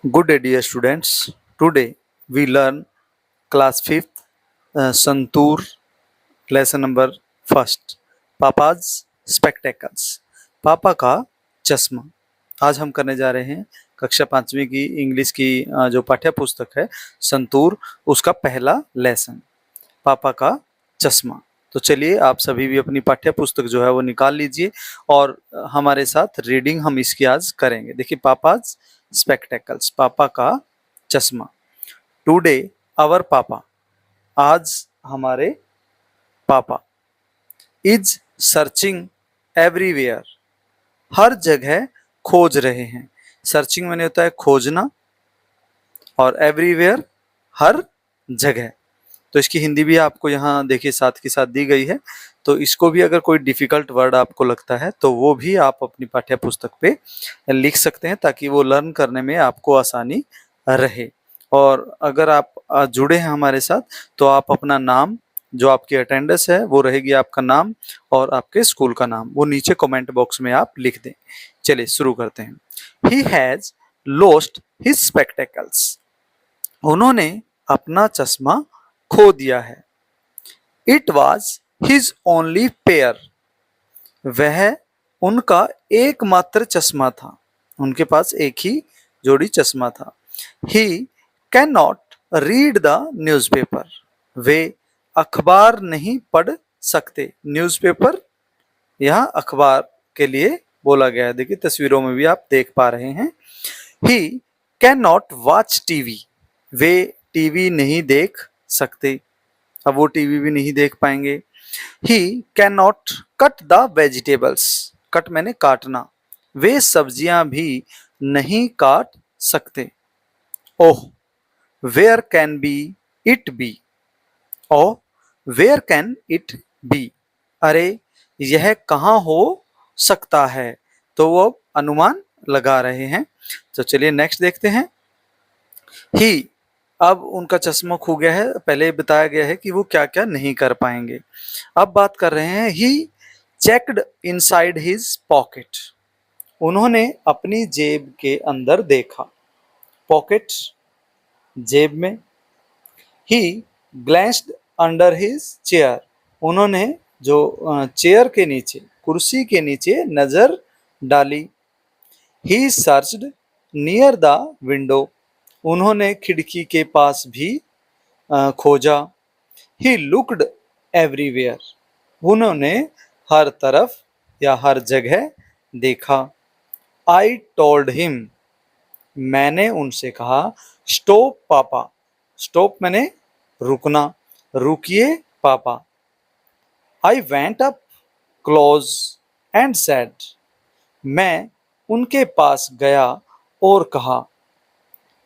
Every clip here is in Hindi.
Good day, dear students. Today we learn class 5th Santur lesson number first. Papa's spectacles. पापा का चश्मा. आज हम करने जा रहे हैं कक्षा 5वीं की इंग्लिश की जो पाठ्य पुस्तक है संतूर, उसका पहला लेसन, पापा का चश्मा. तो चलिए आप सभी भी अपनी पाठ्य पुस्तक जो है वो निकाल लीजिए और हमारे साथ रीडिंग हम इसकी आज करेंगे. देखिए, पापाज स्पेक्टेकल्स, पापा का चश्मा. टुडे आवर पापा, आज हमारे पापा. इज सर्चिंग एवरीवेयर, हर जगह खोज रहे हैं. सर्चिंग मैंने होता है खोजना और एवरीवेयर हर जगह. तो इसकी हिंदी भी आपको यहाँ देखिए साथ के साथ दी गई है. तो इसको भी अगर कोई डिफिकल्ट वर्ड आपको लगता है तो वो भी आप अपनी पाठ्य पुस्तक पे लिख सकते हैं ताकि वो लर्न करने में आपको आसानी रहे. और अगर आप जुड़े हैं हमारे साथ तो आप अपना नाम, जो आपकी अटेंडेंस है वो रहेगी आपका नाम और आपके स्कूल का नाम, वो नीचे कमेंट बॉक्स में आप लिख दें. चलिए शुरू करते हैं. He has lost his spectacles, उन्होंने अपना चश्मा खो दिया है. It was his only pair, वह उनका एकमात्र चश्मा था, उनके पास एक ही जोड़ी चश्मा था. He can not read the newspaper, वे अखबार नहीं पढ़ सकते. न्यूज़पेपर यहाँ अखबार के लिए बोला गया है. देखिए तस्वीरों में भी आप देख पा रहे हैं. ही can not watch TV, way TV नहीं देख सकते. अब वो टीवी भी नहीं देख पाएंगे. He can not cut the vegetables, cut मैंने काटना, वे सब्जियां भी नहीं काट सकते. Oh where can be it be, oh where can it be, अरे यह कहाँ हो सकता है. तो वो अनुमान लगा रहे हैं. तो चलिए नेक्स्ट देखते हैं. ही, अब उनका चश्मा खो गया है, पहले बताया गया है कि वो क्या क्या नहीं कर पाएंगे. अब बात कर रहे हैं. ही चेक्ड इनसाइड हिज पॉकेट, उन्होंने अपनी जेब के अंदर देखा. पॉकेट जेब में. ही ग्लैंस्ड अंडर हिज चेयर, उन्होंने जो चेयर के नीचे, कुर्सी के नीचे नजर डाली. ही सर्च्ड नियर द विंडो, उन्होंने खिड़की के पास भी खोजा. ही लुक्ड एवरीवेयर, उन्होंने हर तरफ या हर जगह देखा. आई टोल्ड हिम, मैंने उनसे कहा. स्टॉप पापा, स्टॉप मैंने रुकना, रुकिए पापा. I went up close and said, मैं उनके पास गया और कहा.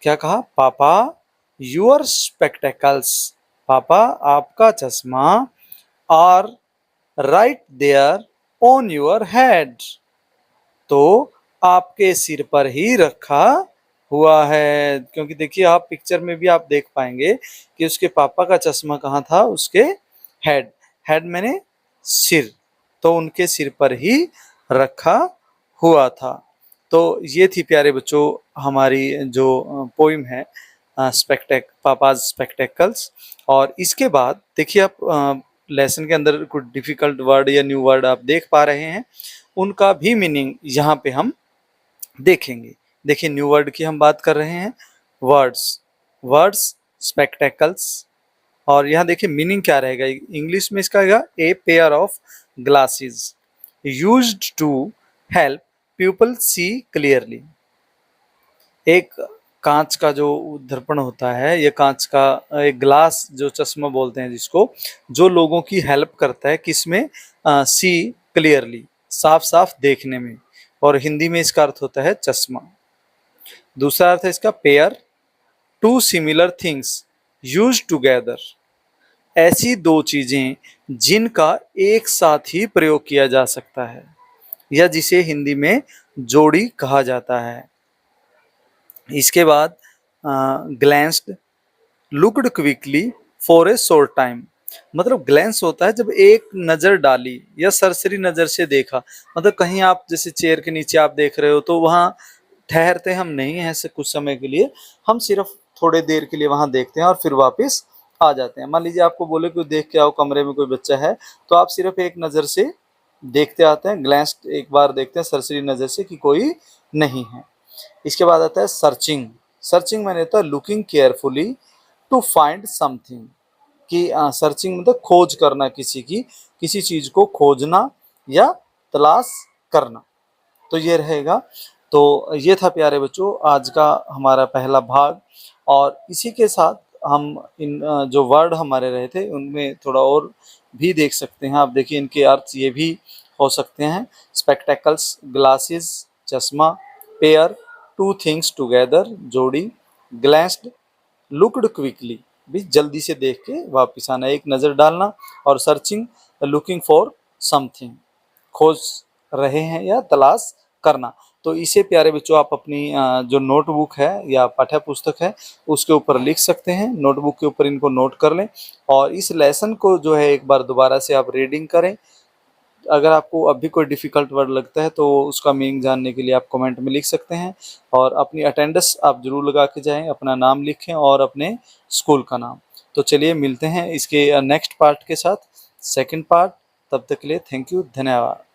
क्या कहा? पापा योर स्पेक्टेकल्स, पापा आपका चश्मा, are right there on your head, तो आपके सिर पर ही रखा हुआ है. क्योंकि देखिए आप पिक्चर में भी आप देख पाएंगे कि उसके पापा का चश्मा कहाँ था, उसके हेड, हेड मैंने सिर, तो उनके सिर पर ही रखा हुआ था. तो ये थी प्यारे बच्चों हमारी जो पोइम है पापाज स्पेक्टेकल्स. और इसके बाद देखिए आप लेसन के अंदर कुछ डिफिकल्ट वर्ड या न्यू वर्ड आप देख पा रहे हैं, उनका भी मीनिंग यहाँ पे हम देखेंगे. देखिए न्यू वर्ड की हम बात कर रहे हैं. वर्ड्स, वर्ड्स स्पेक्टेकल्स, और यहाँ देखिए मीनिंग क्या रहेगा. इंग्लिश में इसका रहेगा a pair of glasses used to help people see clearly. एक कांच का जो दर्पण होता है, ये कांच का एक ग्लास जो चश्मा बोलते हैं जिसको, जो लोगों की हेल्प करता है किसमें, सी क्लियरली, साफ साफ देखने में. और हिंदी में इसका अर्थ होता है चश्मा. दूसरा अर्थ है इसका pair, two similar things use together, ऐसी दो चीजें जिनका एक साथ ही प्रयोग किया जा सकता है, या जिसे हिंदी में जोड़ी कहा जाता है. इसके बाद glanced, looked quickly for a short time, मतलब ग्लैंस होता है जब एक नजर डाली या सरसरी नजर से देखा. मतलब कहीं आप जैसे चेयर के नीचे आप देख रहे हो तो वहां ठहरते हम नहीं हैं ऐसे कुछ समय के लिए, हम सिर्फ थोड़े देर के लिए वहां देखते हैं और फिर वापस आ जाते हैं। मान लीजिए आपको बोले कि देख के आओ कमरे में कोई बच्चा है, तो आप सिर्फ एक नज़र से देखते आते हैं, ग्लैंस एक बार देखते हैं सरसरी नज़र से कि कोई नहीं है। इसके बाद आता है सर्चिंग। सर्चिंग मैंने होता है looking carefully to find something, कि सर्चिंग मतलब खोज करना, किसी चीज को खोजना या तलाश करना। तो ये रहेगा। तो ये था प्यारे बच्चों आज का हमारा पहला भाग, और इसी के साथ हम इन जो वर्ड हमारे रहे थे उनमें थोड़ा और भी देख सकते हैं। आप देखिए इनके अर्थ ये भी हो सकते हैं, स्पेक्टेकल्स ग्लासेस चश्मा, पेयर टू थिंग्स टुगेदर जोड़ी, ग्लैंस्ड लुक्ड क्विकली भी जल्दी से देख के वापिस आना, एक नज़र डालना, और सर्चिंग लुकिंग फॉर समथिंग खोज रहे हैं या तलाश करना। तो इसे प्यारे बच्चों आप अपनी जो नोटबुक है या पाठ्य पुस्तक है उसके ऊपर लिख सकते हैं, नोटबुक के ऊपर इनको नोट कर लें, और इस लेसन को जो है एक बार दोबारा से आप रीडिंग करें। अगर आपको अब भी कोई डिफ़िकल्ट वर्ड लगता है तो उसका मीनिंग जानने के लिए आप कमेंट में लिख सकते हैं, और अपनी अटेंडेंस आप ज़रूर लगा के जाएँ, अपना नाम लिखें और अपने स्कूल का नाम। तो चलिए मिलते हैं इसके नेक्स्ट पार्ट के साथ, सेकंड पार्ट। तब तक के लिए थैंक यू, धन्यवाद।